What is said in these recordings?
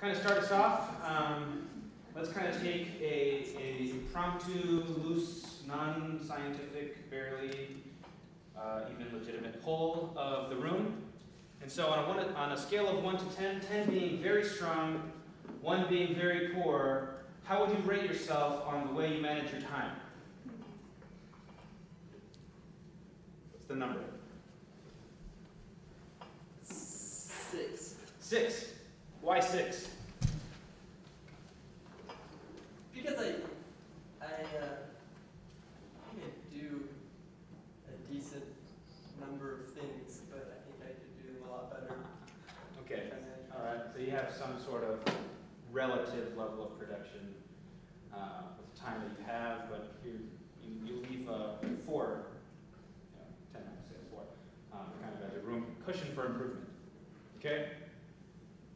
kind of start us off, let's kind of take a impromptu, loose, non-scientific, barely even legitimate poll of the room. And so on a scale of 1 to 10, 10 being very strong, 1 being very poor, how would you rate yourself on the way you manage your time? What's the number? 6. 6. Why 6? Because I do a decent number of things, but I think I could do them a lot better. Okay, all right. So you have some sort of relative level of production with the time that you have, but you leave 4, 10 minutes, say 4, kind of as a room cushion for improvement. Okay?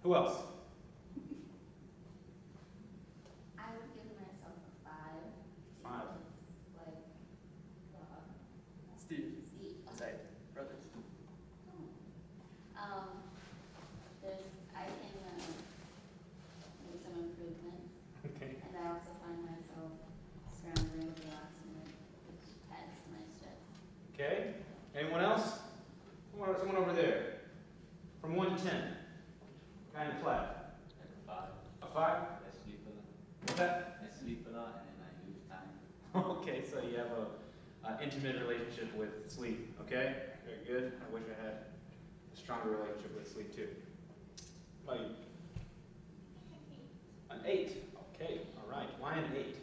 Who else? I would give myself a 5. 5. Like, Steve. Steve. Sorry, brothers. I can make some improvements, Okay. and I also find myself scrambling at the last minute, which adds to my stress. Okay. Anyone else? Someone over there. From 1 to 10. Guy in the flag. A 5. A 5? I sleep a lot. What's that? I sleep a lot and I lose time. Okay, so you have an intimate relationship with sleep. Okay, very good. I wish I had a stronger relationship with sleep too. How about you? An 8. Okay, all right. Why an 8? I think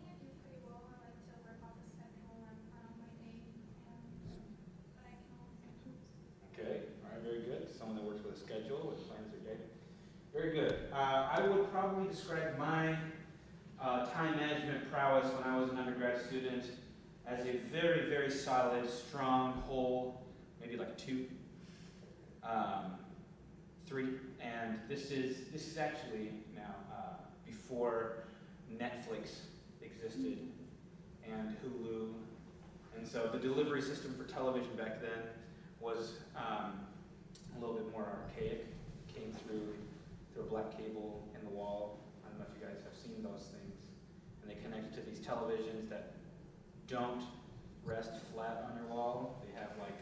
I do pretty well. I like to work off a schedule on my day, but I can always improve. Okay, all right, very good. Someone that works with a schedule, with plans their day. Very good. I would probably describe my time management prowess when I was an undergrad student as a very, very solid, strong whole, maybe like 2, 3, and this is actually now before Netflix existed and Hulu, and so the delivery system for television back then was a little bit more archaic. It came through a black cable in the wall. I don't know if you guys have seen those things, and they connect to these televisions that don't rest flat on your wall. They have like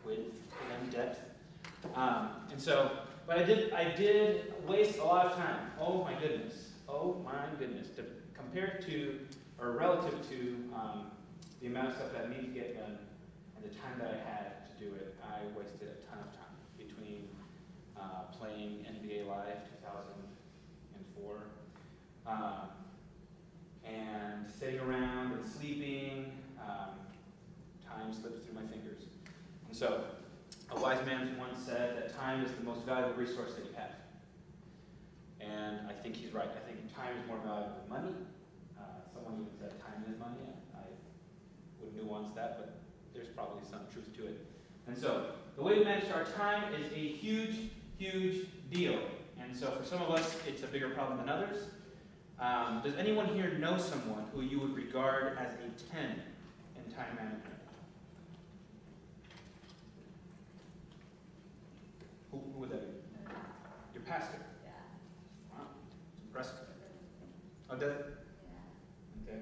width and depth. And so, but I did waste a lot of time. Oh my goodness. Compared to, or relative to, the amount of stuff that I need to get done and the time that I had to do it, I wasted a ton of time between playing NBA Live 2004 and sitting around and sleeping. Time slipped through my fingers. And so, a wise man once said that time is the most valuable resource that you have. And I think he's right. I think time is more valuable than money. Someone even said time is money. I would nuance that, but there's probably some truth to it. And so, the way we manage our time is a huge, huge deal. And so for some of us, it's a bigger problem than others. Does anyone here know someone who you would regard as a 10 in time management? Who would that be? Your pastor? Yeah. Wow, it's impressive. Oh, does it? Yeah. Okay.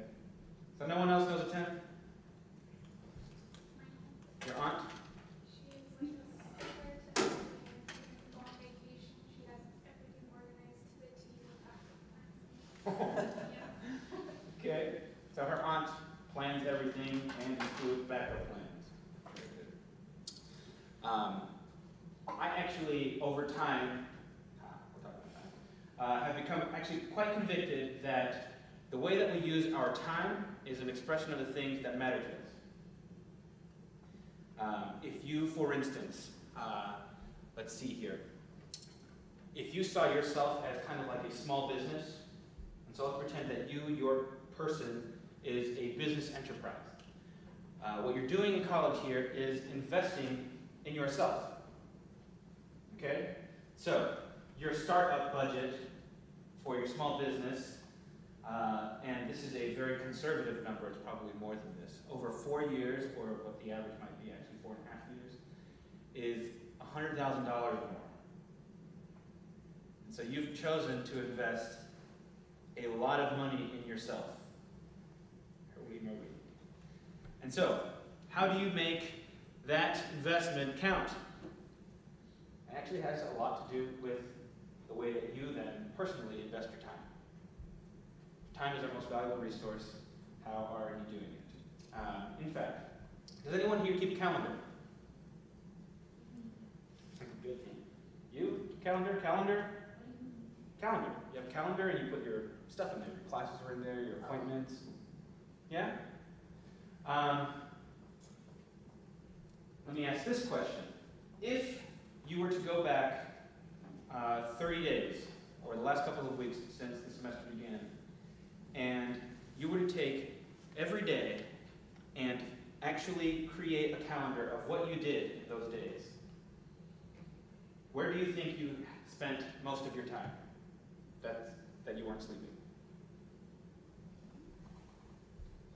So no one else knows a 10? Your aunt? She's like a similar to everything. If you go on vacation, she has everything organized to the T with backup plans. Yeah. Okay. So her aunt plans everything and includes backup plans. Very good. I actually, over time, we're talking about time, have become actually quite convicted that the way that we use our time is an expression of the things that matter to us. If you, for instance, let's see here, if you saw yourself as kind of like a small business, and so let's pretend that you, your person, is a business enterprise. What you're doing in college here is investing in yourself. Okay? So, your startup budget for your small business, and this is a very conservative number, it's probably more than this, over 4 years, or what the average might be actually, 4.5 years, is $100,000 or more. So you've chosen to invest a lot of money in yourself. Holy moly. And so, how do you make that investment count? It actually has a lot to do with the way that you then personally invest your time. Time is our most valuable resource. How are you doing it? In fact, does anyone here keep a calendar? Good. You? Calendar? Calendar? Calendar. You have a calendar and you put your stuff in there. Your classes are in there, your appointments. Yeah? Let me ask this question. If you were to go back 30 days, or the last couple of weeks since the semester began, and you were to take every day and actually create a calendar of what you did in those days, where do you think you spent most of your time that you weren't sleeping?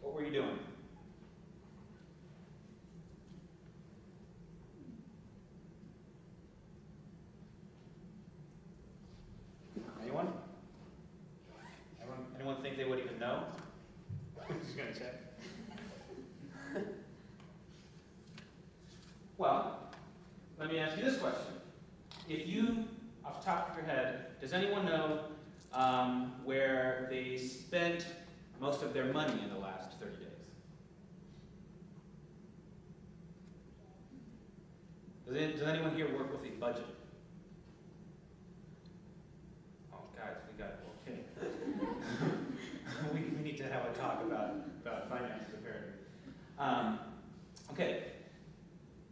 What were you doing? Anyone? Anyone think they would even know? Just gonna check. Well, let me ask you this question. If you, off the top of your head, does anyone know where they spent most of their money in the last 30 days? Does anyone here work with a budget? Oh, guys, we got, okay. we need to have a talk about finances, apparently. Okay.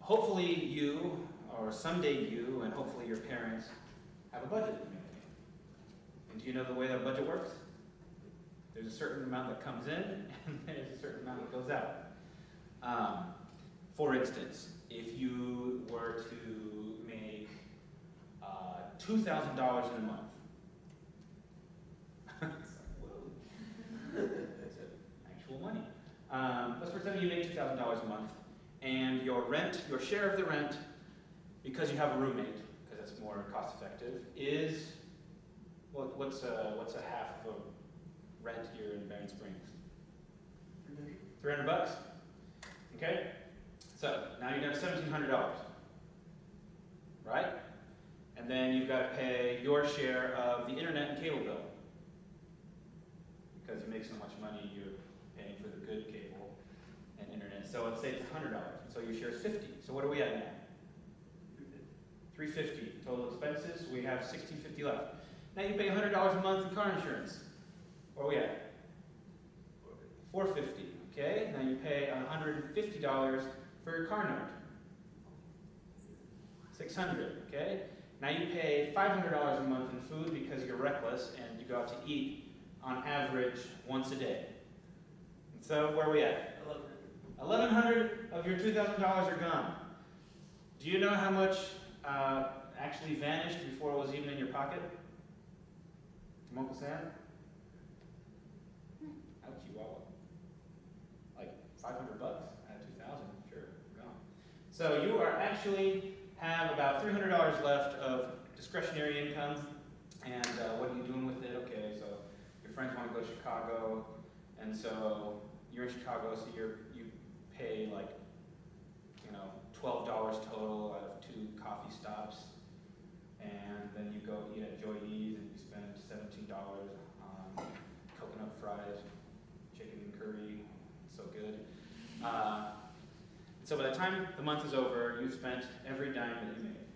Hopefully you, or someday you, and hopefully your parents, have a budget. And do you know the way that budget works? There's a certain amount that comes in, and there's a certain amount that goes out. For instance, if you were to make $2,000 in a month, that's actual money. Let's pretend you make $2,000 a month, and your rent, your share of the rent, because you have a roommate, because that's more cost effective, is what's a half of a rent here in Barron Springs? $300. Okay, so now you got $1,700, right? And then you've got to pay your share of the internet and cable bill, because you make so much money, you're paying for the good cable and internet. So let's say it's $100. So your share is $50. So what are we at now? $350 total expenses. We have $1,650 left. Now you pay $100 a month in car insurance. Where are we at? $450. Okay. Now you pay $150 for your car note. $600. Okay. Now you pay $500 a month in food because you're reckless and you go out to eat on average once a day. And so where are we at? $1,100 of your $2,000 are gone. Do you know how much actually vanished before it was even in your pocket? From Uncle Sam? How chihuahua. Like $500 out of 2,000, sure, gone. So you are actually have about $300 left of discretionary income. And what are you doing with it? Okay, so your friends want to go to Chicago, and so you're in Chicago, so you pay like, $12 total out of 2 coffee stops, and then you go eat at Joy E's and you spend $17 on coconut fries, chicken curry, so good. So by the time the month is over, you've spent every dime that you made.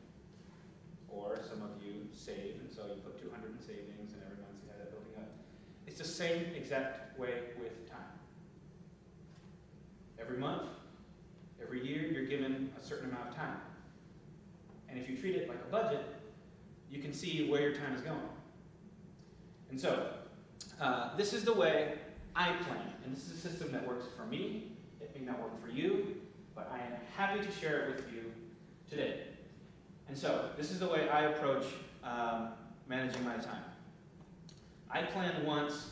Or some of you save, and so you put $200 in savings, and every month you have that building up. It's the same exact way with time. Every month, every year, you're given a certain amount of time. And if you treat it like a budget, you can see where your time is going. And so, this is the way I plan. And this is a system that works for me. It may not work for you, but I am happy to share it with you today. And so, this is the way I approach managing my time. I plan once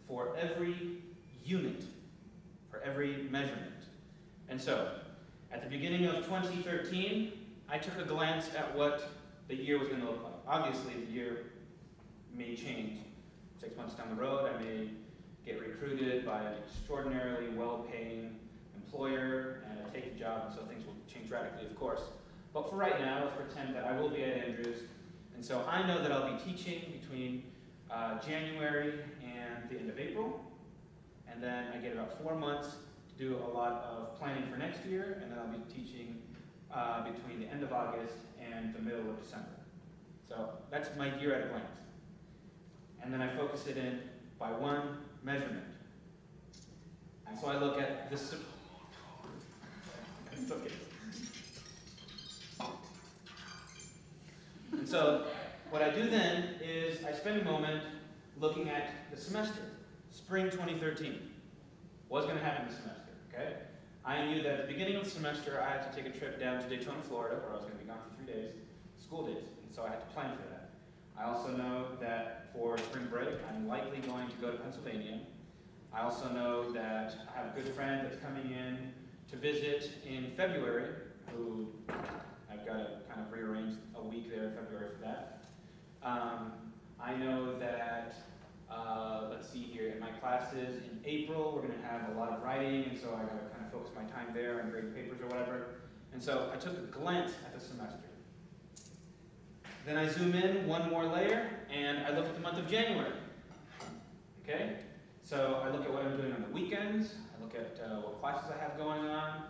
for every unit, for every measurement. And so, at the beginning of 2013, I took a glance at what the year was going to look like. Obviously, the year may change. 6 months down the road, I may get recruited by an extraordinarily well-paying employer and I take the job, and so things will change radically, of course. But for right now, let's pretend that I will be at Andrews. And so I know that I'll be teaching between January and the end of April. And then I get about 4 months to do a lot of planning for next year. And then I'll be teaching between the end of August and the middle of December. So that's my year at a glance. And then I focus it in by one measurement. And so I look at this. It's okay. And so what I do then is I spend a moment looking at the semester, spring 2013. What's going to happen this semester, okay? I knew that at the beginning of the semester I had to take a trip down to Daytona, Florida, where I was going to be gone for 3 days, school days, and so I had to plan for that. I also know that for spring break I'm likely going to go to Pennsylvania. I also know that I have a good friend that's coming in to visit in February, who I've got to kind of rearrange a week there in February for that. I know that, let's see here, in my classes in April we're going to have a lot of writing, and so I got to kind of focus my time there on grading papers or whatever. And so I took a glance at the semester. Then I zoom in one more layer, and I look at the month of January. Okay? So I look at what I'm doing on the weekends, I look at what classes I have going on,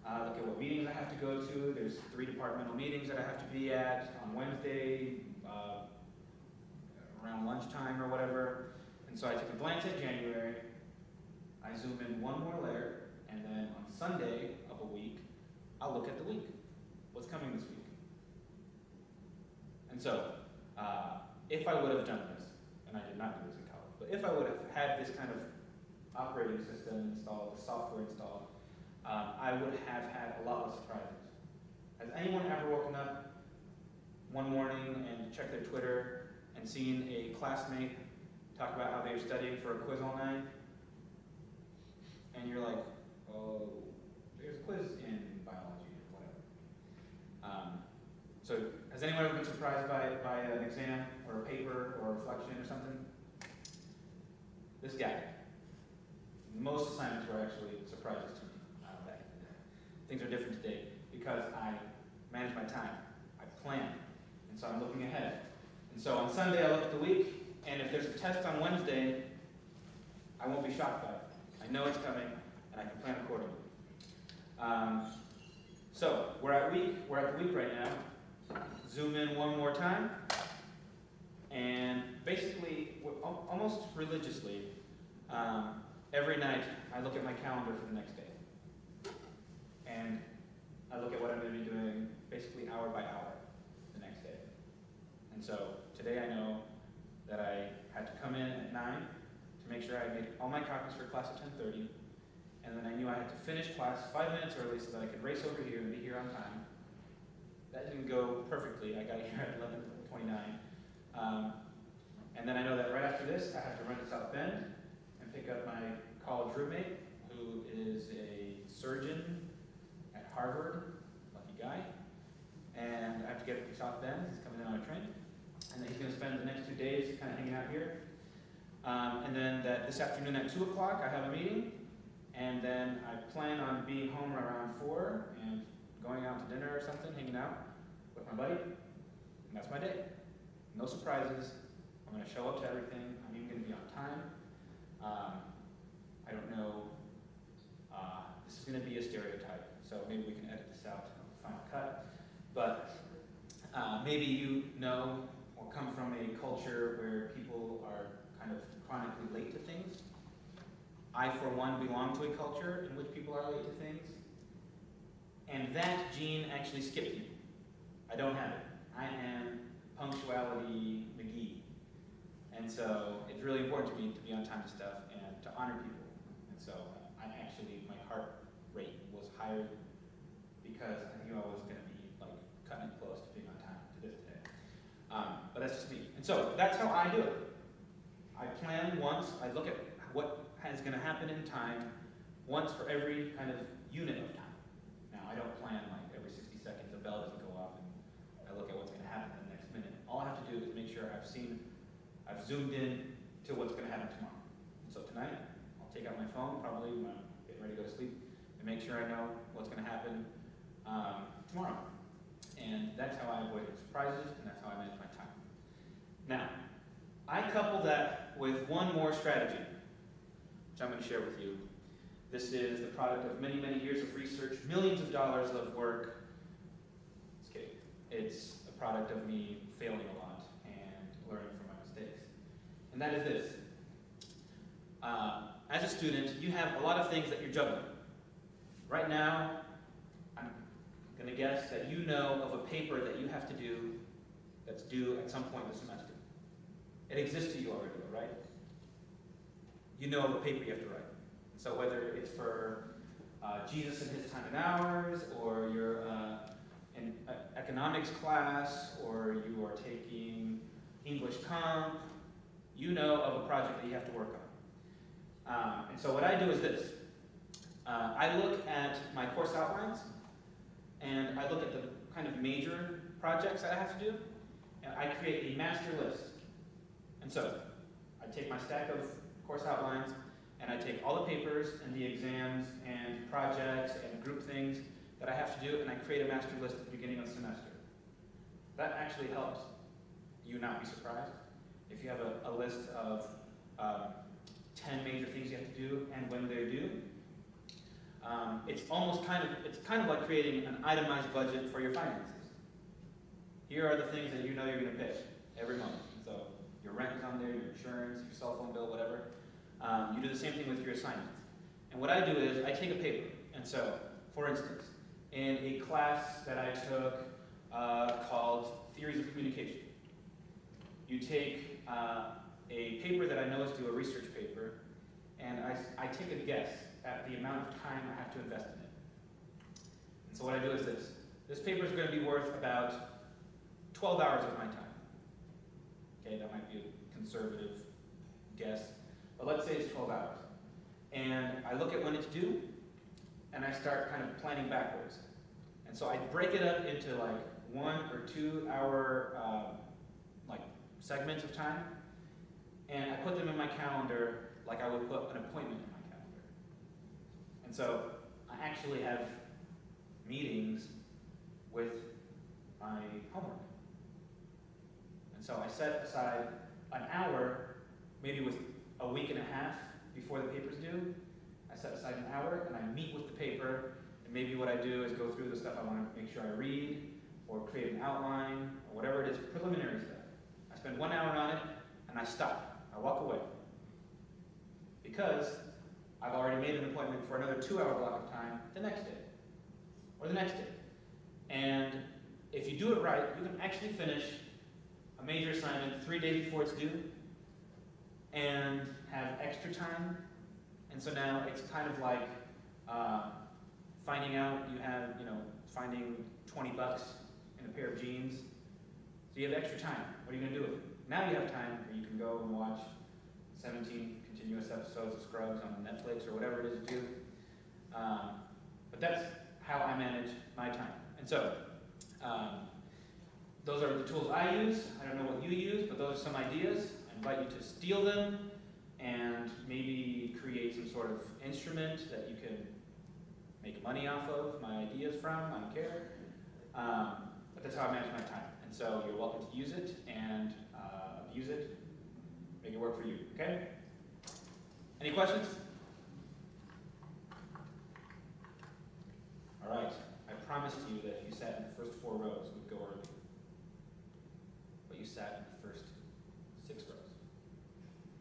I look at what meetings I have to go to. There's 3 departmental meetings that I have to be at on Wednesday, around lunchtime or whatever. And so I take a glance at January, I zoom in one more layer, and then on Sunday of a week, I'll look at the week. What's coming this week? And so, if I would have done this, and I did not do this in college, but if I would have had this kind of operating system installed, the software installed, I would have had a lot less surprises. Has anyone ever woken up one morning and checked their Twitter and seen a classmate talk about how they were studying for a quiz all night? And you're like, oh, there's a quiz in biology or whatever. So has anyone ever been surprised by an exam or a paper or a reflection or something? This guy. Most assignments were actually surprises to me back in the day. Things are different today because I manage my time. I plan. And so I'm looking ahead. And so on Sunday I look at the week, and if there's a test on Wednesday, I won't be shocked by it. I know it's coming, and I can plan accordingly. So we're at the week right now. Zoom in one more time, and basically, almost religiously, every night I look at my calendar for the next day, and I look at what I'm going to be doing basically hour by hour the next day. And so today I know that I had to come in at 9 to make sure I made all my copies for class at 10:30, and then I knew I had to finish class 5 minutes early so that I could race over here and be here on time. That didn't go perfectly. I got here at 11:29. And then I know that right after this, I have to run to South Bend and pick up my college roommate, who is a surgeon at Harvard, lucky guy. And I have to get to South Bend. He's coming in on a train. And then he's going to spend the next 2 days kind of hanging out here. And then this afternoon at 2 o'clock, I have a meeting. And then I plan on being home around 4 and going out to dinner or something, hanging out with my buddy. And that's my day. No surprises. I'm going to show up to everything. I'm even going to be on time. I don't know. This is going to be a stereotype, so maybe we can edit this out in the final cut. But maybe you know or come from a culture where people are kind of chronically late to things. I, for one, belong to a culture in which people are late to things. And that gene actually skipped me. I don't have it. I am punctuality McGee. And so it's really important to me to be on time to stuff and to honor people. And so my heart rate was higher because I knew I was going to be like cutting it close to being on time to this today. But that's just me. And so that's how I do it. I plan once, I look at what is going to happen in time once for every kind of unit of time. Now, I don't plan like every 60 seconds a bell doesn't go off and I look at what's going to happen in the next minute. All I have to do is make sure I've seen zoomed in to what's going to happen tomorrow. So tonight, I'll take out my phone, probably when I'm getting ready to go to sleep, and make sure I know what's going to happen tomorrow. And that's how I avoid surprises, and that's how I manage my time. Now, I couple that with one more strategy, which I'm going to share with you. This is the product of many, many years of research, millions of dollars of work. Just kidding. It's a product of me failing a lot and learning from my mistakes. And that is this. As a student, you have a lot of things that you're juggling. Right now, I'm going to guess that you know of a paper that you have to do that's due at some point this semester. It exists to you already, right? You know of a paper you have to write. So whether it's for Jesus and his time and ours, or you're in economics class, or you are taking English comp, you know of a project that you have to work on. And so what I do is this. I look at my course outlines, and I look at the kind of major projects that I have to do, and I create a master list. And so I take my stack of course outlines, and I take all the papers and the exams and projects and group things that I have to do, and I create a master list at the beginning of the semester. That actually helps you not be surprised. If you have a list of 10 major things you have to do and when they're due, it's kind of like creating an itemized budget for your finances. Here are the things that you know you're going to pay every month. So your rent is on there, your insurance, your cell phone bill, whatever. You do the same thing with your assignments. And what I do is I take a paper. And so, for instance, in a class that I took called Theories of Communication, you take a paper that I know is due, a research paper, and I take a guess at the amount of time I have to invest in it. And so what I do is this. This paper is going to be worth about 12 hours of my time. Okay, that might be a conservative guess. But let's say it's 12 hours. And I look at when it's due, and I start kind of planning backwards. And so I break it up into like 1 or 2 hour like segments of time, and I put them in my calendar like I would put an appointment in my calendar. And so I actually have meetings with my homework. And so I set aside an hour, maybe with a week and a half before the paper's due. I set aside an hour and I meet with the paper, and maybe what I do is go through the stuff I want to make sure I read, or create an outline, or whatever it is, preliminary stuff. I spend 1 hour on it and I stop. I walk away. Because I've already made an appointment for another 2 hour block of time the next day, or the next day. And if you do it right, you can actually finish a major assignment 3 days before it's due, and have extra time. And so now it's kind of like finding out finding 20 bucks in a pair of jeans. So you have extra time. What are you going to do with it? Now you have time where you can go and watch 17 continuous episodes of Scrubs on Netflix or whatever it is you do. But that's how I manage my time. And so those are the tools I use. I don't know what you use, but those are some ideas. I invite you to steal them and maybe create some sort of instrument that you can make money off of my ideas from. I don't care. But that's how I manage my time. And so you're welcome to use it and abuse it. Make it work for you, okay? Any questions? All right. I promised you that if you sat in the first 4 rows, we'd go early. But you sat in the first 6 rows.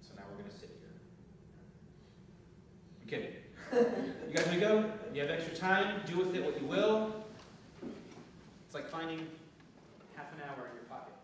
So now we're going to sit here. I'm kidding. You guys ready to go? You have extra time. Do with it what you will. It's like finding half an hour in your pocket.